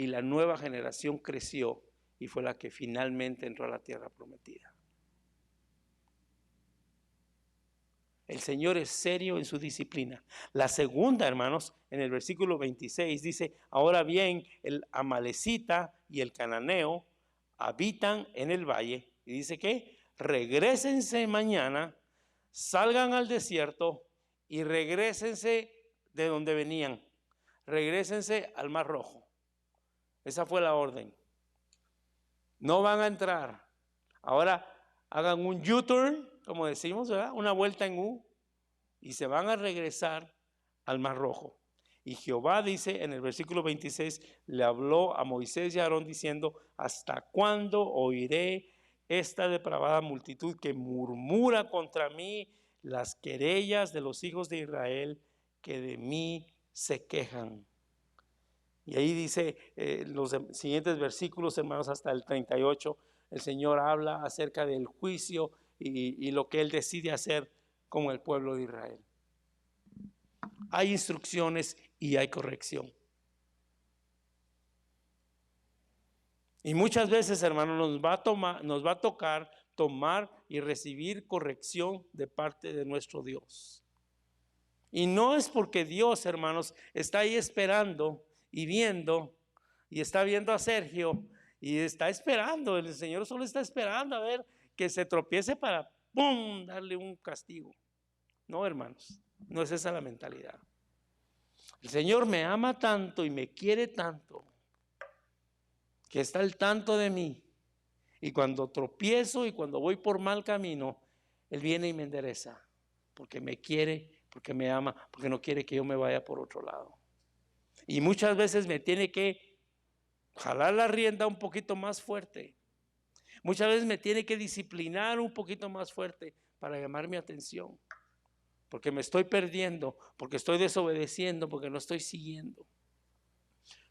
la nueva generación creció y fue la que finalmente entró a la tierra prometida. El Señor es serio en su disciplina. La segunda, hermanos, en el versículo 26 dice, ahora bien, el amalecita y el cananeo habitan en el valle. Y dice que regrésense mañana, salgan al desierto y regrésense de donde venían. Regrésense al Mar Rojo. Esa fue la orden. No van a entrar. Ahora hagan un U-turn, como decimos, ¿verdad? Una vuelta en U, y se van a regresar al Mar Rojo. Y Jehová dice en el versículo 26, le habló a Moisés y a Aarón diciendo, ¿hasta cuándo oiré esta depravada multitud que murmura contra mí las querellas de los hijos de Israel que de mí se quejan? Y ahí dice los siguientes versículos, hermanos, hasta el 38, el Señor habla acerca del juicio y lo que Él decide hacer con el pueblo de Israel. Hay instrucciones y hay corrección. Y muchas veces, hermanos, nos va a tocar tomar y recibir corrección de parte de nuestro Dios. Y no es porque Dios, hermanos, está ahí esperando y viendo, y está viendo a Sergio, y está esperando, el Señor solo está esperando a ver que se tropiece para, ¡pum!, darle un castigo. No, hermanos, no es esa la mentalidad. El Señor me ama tanto y me quiere tanto, que está al tanto de mí, y cuando tropiezo y cuando voy por mal camino, Él viene y me endereza, porque me quiere, porque me ama, porque no quiere que yo me vaya por otro lado. Y muchas veces me tiene que jalar la rienda un poquito más fuerte. Muchas veces me tiene que disciplinar un poquito más fuerte para llamar mi atención. Porque me estoy perdiendo, porque estoy desobedeciendo, porque no estoy siguiendo.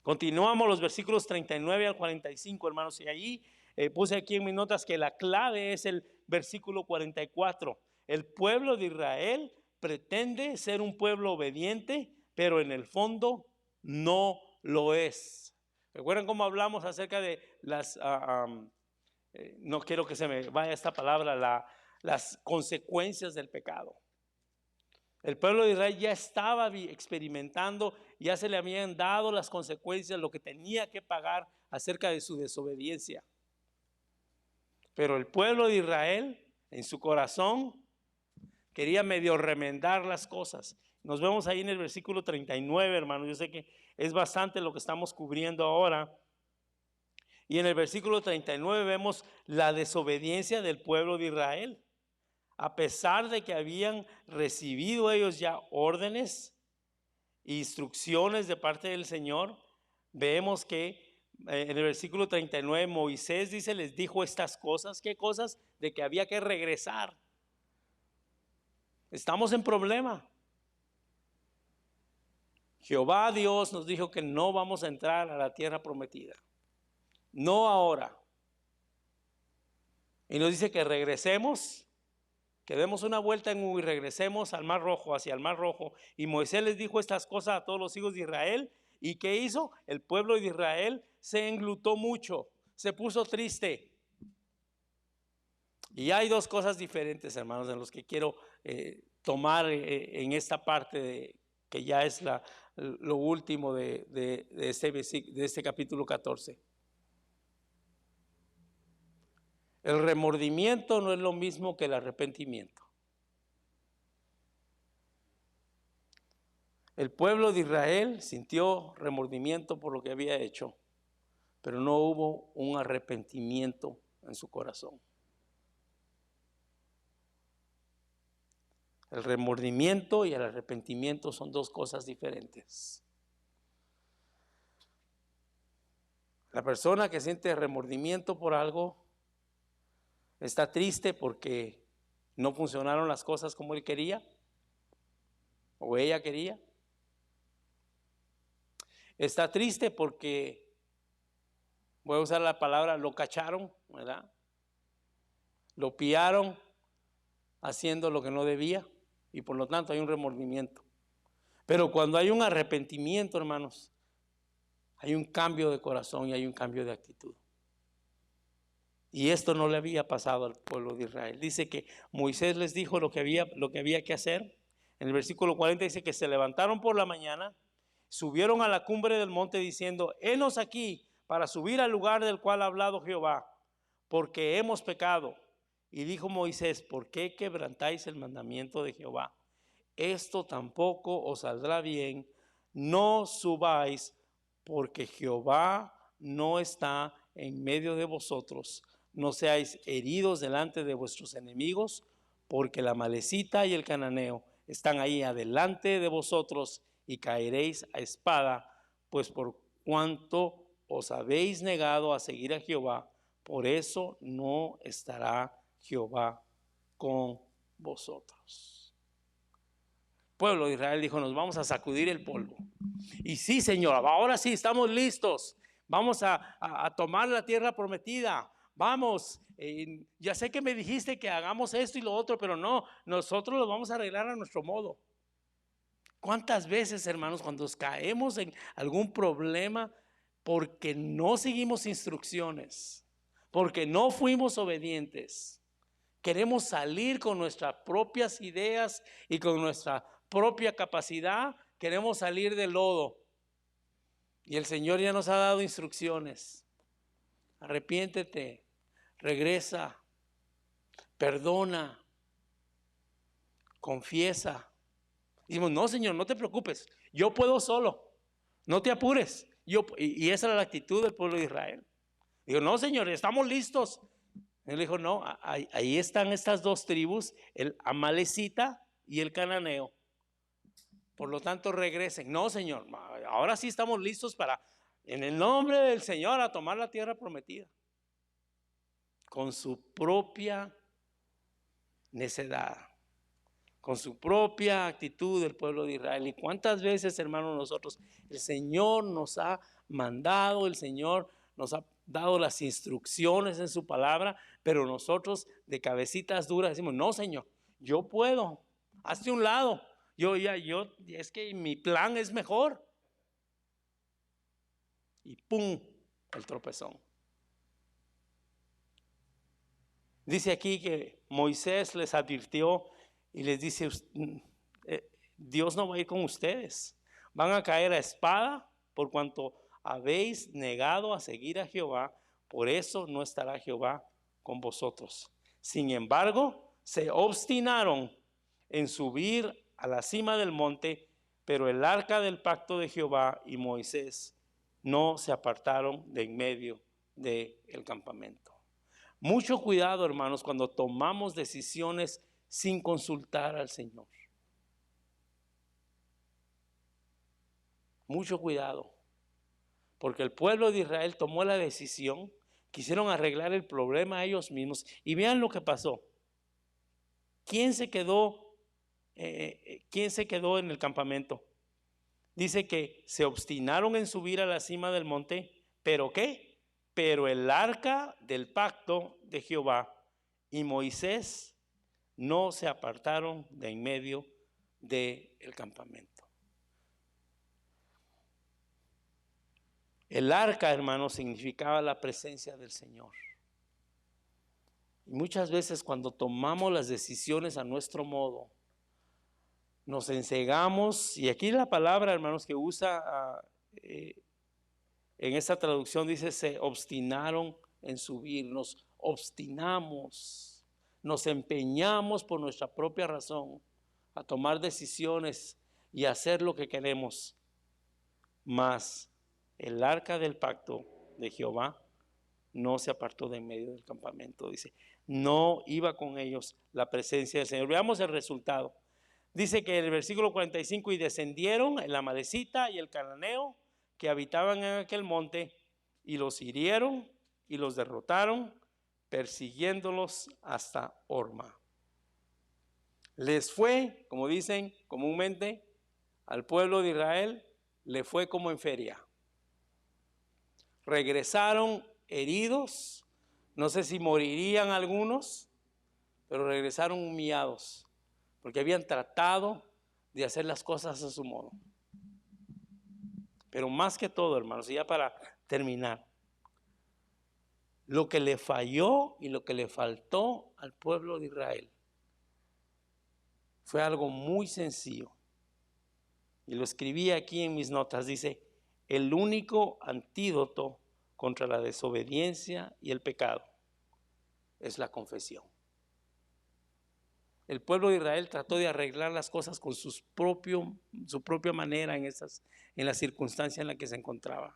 Continuamos los versículos 39 al 45, hermanos. Y allí puse aquí en mis notas que la clave es el versículo 44. El pueblo de Israel pretende ser un pueblo obediente, pero en el fondo no lo es. ¿Recuerdan cómo hablamos acerca de las, no quiero que se me vaya esta palabra, las consecuencias del pecado? El pueblo de Israel ya estaba experimentando, ya se le habían dado las consecuencias, lo que tenía que pagar acerca de su desobediencia. Pero el pueblo de Israel, en su corazón, quería medio remendar las cosas. Nos vemos ahí en el versículo 39, hermano. Yo sé que es bastante lo que estamos cubriendo ahora. Y en el versículo 39 vemos la desobediencia del pueblo de Israel. A pesar de que habían recibido ellos ya órdenes, instrucciones de parte del Señor, vemos que en el versículo 39 Moisés dice, les dijo estas cosas. ¿Qué cosas? De que había que regresar. Estamos en problema. Jehová Dios nos dijo que no vamos a entrar a la tierra prometida. No ahora. Y nos dice que regresemos, que demos una vuelta en U y regresemos al Mar Rojo, hacia el Mar Rojo. Y Moisés les dijo estas cosas a todos los hijos de Israel. ¿Y qué hizo? El pueblo de Israel se englutó mucho, se puso triste. Y hay dos cosas diferentes, hermanos, en los que quiero tomar en esta parte que ya es lo último de este capítulo 14. El remordimiento no es lo mismo que el arrepentimiento. El pueblo de Israel sintió remordimiento por lo que había hecho, pero no hubo un arrepentimiento en su corazón. El remordimiento y el arrepentimiento son dos cosas diferentes. La persona que siente remordimiento por algo está triste porque no funcionaron las cosas como él quería o ella quería. Está triste porque, voy a usar la palabra, lo cacharon, ¿verdad? Lo pillaron haciendo lo que no debía y por lo tanto hay un remordimiento. Pero cuando hay un arrepentimiento, hermanos, hay un cambio de corazón y hay un cambio de actitud. Y esto no le había pasado al pueblo de Israel. Dice que Moisés les dijo lo que había que hacer. En el versículo 40 dice que se levantaron por la mañana, subieron a la cumbre del monte diciendo, henos aquí para subir al lugar del cual ha hablado Jehová, porque hemos pecado. Y dijo Moisés, ¿por qué quebrantáis el mandamiento de Jehová? Esto tampoco os saldrá bien, no subáis, porque Jehová no está en medio de vosotros. No seáis heridos delante de vuestros enemigos, porque la Amalecita y el Cananeo están ahí adelante de vosotros y caeréis a espada, pues por cuanto os habéis negado a seguir a Jehová, por eso no estará Jehová con vosotros. El pueblo de Israel dijo, nos vamos a sacudir el polvo. Y sí, Señor, ahora sí estamos listos. Vamos a tomar la tierra prometida. Vamos, ya sé que me dijiste que hagamos esto y lo otro, pero no, nosotros lo vamos a arreglar a nuestro modo. ¿Cuántas veces, hermanos, cuando caemos en algún problema porque no seguimos instrucciones, porque no fuimos obedientes, queremos salir con nuestras propias ideas y con nuestra propia capacidad, queremos salir del lodo? Y el Señor ya nos ha dado instrucciones. Arrepiéntete, regresa, perdona, confiesa. Dijimos, no, Señor, no te preocupes, yo puedo solo, no te apures. Y esa era la actitud del pueblo de Israel. Digo, no, Señor, estamos listos. Él dijo, no, ahí están estas dos tribus, el Amalecita y el Cananeo. Por lo tanto, regresen. No, Señor, ahora sí estamos listos para, en el nombre del Señor, a tomar la tierra prometida. Con su propia necedad, con su propia actitud del pueblo de Israel. ¿Y cuántas veces, hermanos, nosotros, el Señor nos ha mandado, el Señor nos ha dado las instrucciones en su palabra, pero nosotros de cabecitas duras decimos, no, Señor, yo puedo, hazte un lado, es que mi plan es mejor. Y ¡pum!, el tropezón. Dice aquí que Moisés les advirtió y les dice, Dios no va a ir con ustedes, van a caer a espada por cuanto habéis negado a seguir a Jehová, por eso no estará Jehová con vosotros. Sin embargo, se obstinaron en subir a la cima del monte, pero el arca del pacto de Jehová y Moisés no se apartaron de en medio del campamento. Mucho cuidado, hermanos, cuando tomamos decisiones sin consultar al Señor. Mucho cuidado, porque el pueblo de Israel tomó la decisión, quisieron arreglar el problema ellos mismos y vean lo que pasó. ¿Quién se quedó en el campamento? Dice que se obstinaron en subir a la cima del monte, ¿pero qué? Pero el arca del pacto de Jehová y Moisés no se apartaron de en medio del campamento. El arca, hermano, significaba la presencia del Señor. Y muchas veces cuando tomamos las decisiones a nuestro modo, nos encegamos, y aquí la palabra, hermanos, que usa en esta traducción dice, se obstinaron en subir, nos obstinamos, nos empeñamos por nuestra propia razón a tomar decisiones y hacer lo que queremos. Mas el arca del pacto de Jehová no se apartó de en medio del campamento, dice, no iba con ellos la presencia del Señor. Veamos el resultado. Dice que en el versículo 45, y descendieron el amalecita y el cananeo que habitaban en aquel monte, y los hirieron y los derrotaron, persiguiéndolos hasta Horma. Les fue, como dicen comúnmente, al pueblo de Israel, le fue como en feria. Regresaron heridos, no sé si morirían algunos, pero regresaron humillados, porque habían tratado de hacer las cosas a su modo. Pero más que todo, hermanos, y ya para terminar, lo que le falló y lo que le faltó al pueblo de Israel fue algo muy sencillo. Y lo escribí aquí en mis notas, dice, el único antídoto contra la desobediencia y el pecado es la confesión. El pueblo de Israel trató de arreglar las cosas con su propia manera en la circunstancia en la que se encontraba.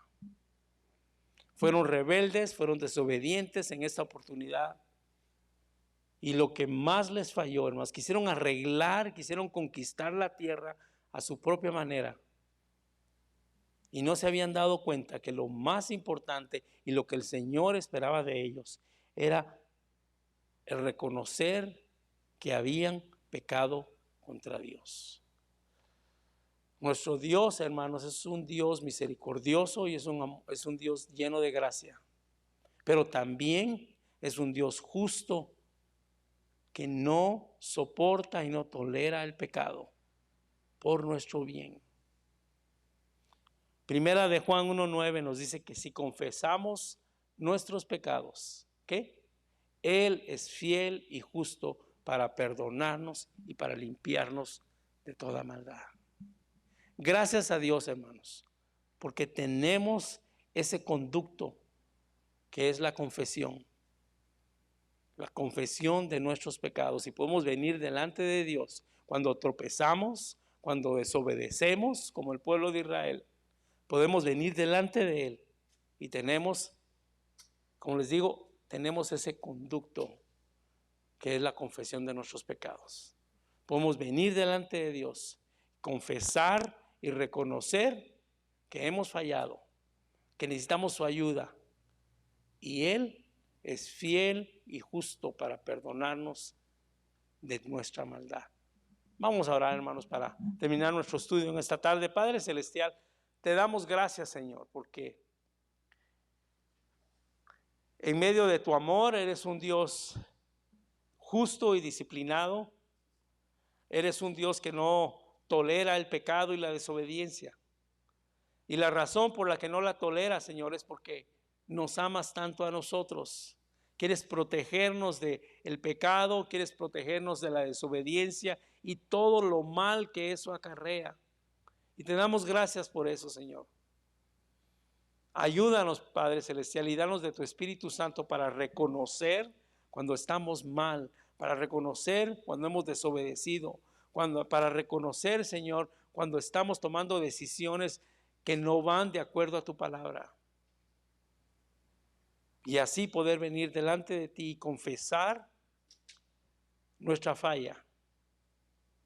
Fueron rebeldes, fueron desobedientes en esta oportunidad. Y lo que más les falló, hermanos, quisieron arreglar, quisieron conquistar la tierra a su propia manera. Y no se habían dado cuenta que lo más importante y lo que el Señor esperaba de ellos era el reconocer que habían pecado contra Dios. Nuestro Dios, hermanos, es un Dios misericordioso y es un Dios lleno de gracia. Pero también es un Dios justo que no soporta y no tolera el pecado por nuestro bien. Primera de Juan 1:9 nos dice que si confesamos nuestros pecados, ¿qué? Él es fiel y justo para perdonarnos y para limpiarnos de toda maldad. Gracias a Dios, hermanos, porque tenemos ese conducto que es la confesión de nuestros pecados, y podemos venir delante de Dios cuando tropezamos, cuando desobedecemos, como el pueblo de Israel. Podemos venir delante de Él y tenemos, como les digo, tenemos ese conducto que es la confesión de nuestros pecados. Podemos venir delante de Dios, confesar y reconocer que hemos fallado, que necesitamos su ayuda, y Él es fiel y justo para perdonarnos de nuestra maldad. Vamos a orar, hermanos, para terminar nuestro estudio en esta tarde. Padre Celestial, te damos gracias, Señor, porque en medio de tu amor eres un Dios justo y disciplinado. Eres un Dios que no tolera el pecado y la desobediencia. Y la razón por la que no la tolera, Señor, es porque nos amas tanto a nosotros. Quieres protegernos del pecado, quieres protegernos de la desobediencia y todo lo mal que eso acarrea. Y te damos gracias por eso, Señor. Ayúdanos, Padre Celestial, y danos de tu Espíritu Santo para reconocer cuando estamos mal, para reconocer cuando hemos desobedecido, para reconocer, Señor, cuando estamos tomando decisiones que no van de acuerdo a tu palabra. y así poder venir delante de ti y confesar nuestra falla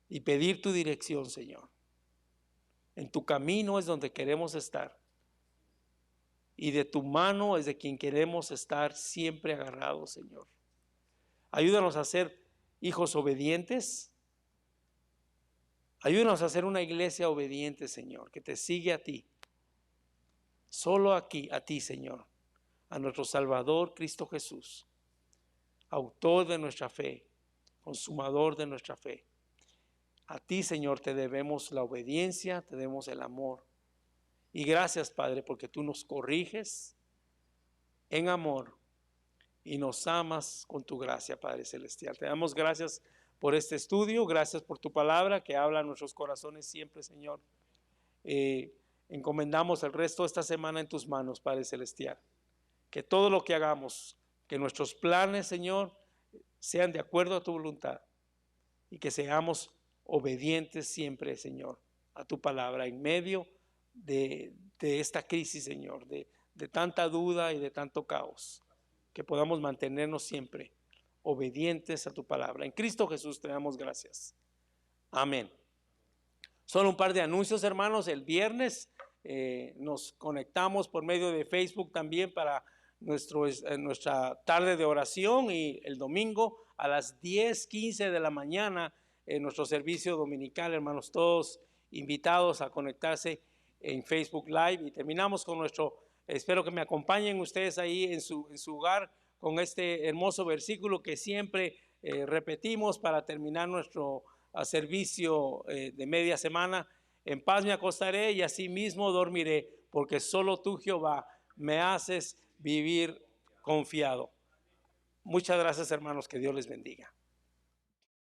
y pedir tu dirección, Señor. En tu camino es donde queremos estar, y de tu mano es de quien queremos estar siempre agarrados, Señor. Ayúdanos a ser hijos obedientes. Ayúdanos a ser una iglesia obediente, Señor, que te sigue a ti. Solo aquí, a ti, Señor, a nuestro Salvador Cristo Jesús, autor de nuestra fe, consumador de nuestra fe. A ti, Señor, te debemos la obediencia, te debemos el amor. Y gracias, Padre, porque tú nos corriges en amor y nos amas con tu gracia, Padre Celestial. Te damos gracias por este estudio, gracias por tu palabra que habla a nuestros corazones siempre, Señor. Encomendamos el resto de esta semana en tus manos, Padre Celestial. Que todo lo que hagamos, que nuestros planes, Señor, sean de acuerdo a tu voluntad y que seamos obedientes siempre, Señor, a tu palabra en medio de esta crisis, Señor, de tanta duda y de tanto caos. Que podamos mantenernos siempre obedientes a tu palabra. En Cristo Jesús te damos gracias. Amén. Solo un par de anuncios, hermanos. El viernes nos conectamos por medio de Facebook también para nuestra tarde de oración, y el domingo a las 10:15 de la mañana en nuestro servicio dominical, hermanos, todos invitados a conectarse en Facebook Live. Y terminamos con espero que me acompañen ustedes ahí en su hogar con este hermoso versículo que siempre repetimos para terminar nuestro servicio de media semana. En paz me acostaré y asimismo dormiré, porque solo tú, Jehová, me haces vivir confiado. Muchas gracias, hermanos, que Dios les bendiga.